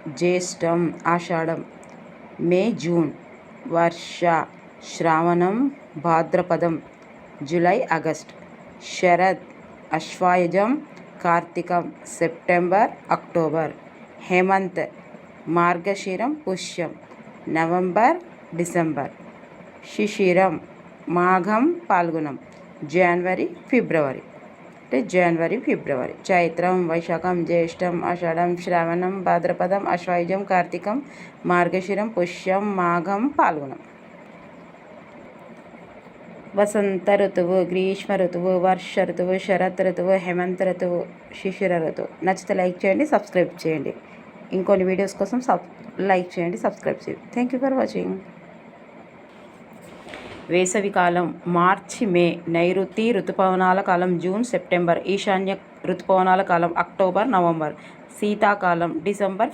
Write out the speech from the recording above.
జ్యేష్టం ఆషాఢం, మే June, వర్ష శ్రావణం భాద్రపదం, జూలై ఆగస్ట్, శరద్ అశ్వాయుజం కార్తీకం, సెప్టెంబర్ అక్టోబర్, హేమంత్ మార్గశిరం పుష్యం, నవంబర్ డిసెంబర్, శిశిరం మాఘం పాల్గొనం, జనవరి ఫిబ్రవరి. అంటే జనవరి ఫిబ్రవరి. చైత్రం వైశాఖం జ్యేష్టం ఆషాఢం శ్రావణం భాద్రపదం అశ్వాయుజం కార్తీకం మార్గశిరం పుష్యం మాఘం పాల్గొనం. వసంత ఋతువు, గ్రీష్మ ఋతువు, వర్ష ఋతువు, శరత్ ఋతువు, హేమంత ఋతువు, శిశిర ఋతువు. నచ్చితే లైక్ చేయండి, సబ్స్క్రైబ్ చేయండి. ఇంకొన్ని వీడియోస్ కోసం లైక్ చేయండి, సబ్స్క్రైబ్ చేయండి. Thank you for watching. వేసవికాలం మార్చి మే, నైరుతి ఋతుపవనాల కాలం జూన్ సెప్టెంబర్, ఈశాన్య ఋతుపవనాల కాలం అక్టోబర్ నవంబర్, శీతాకాలం డిసెంబర్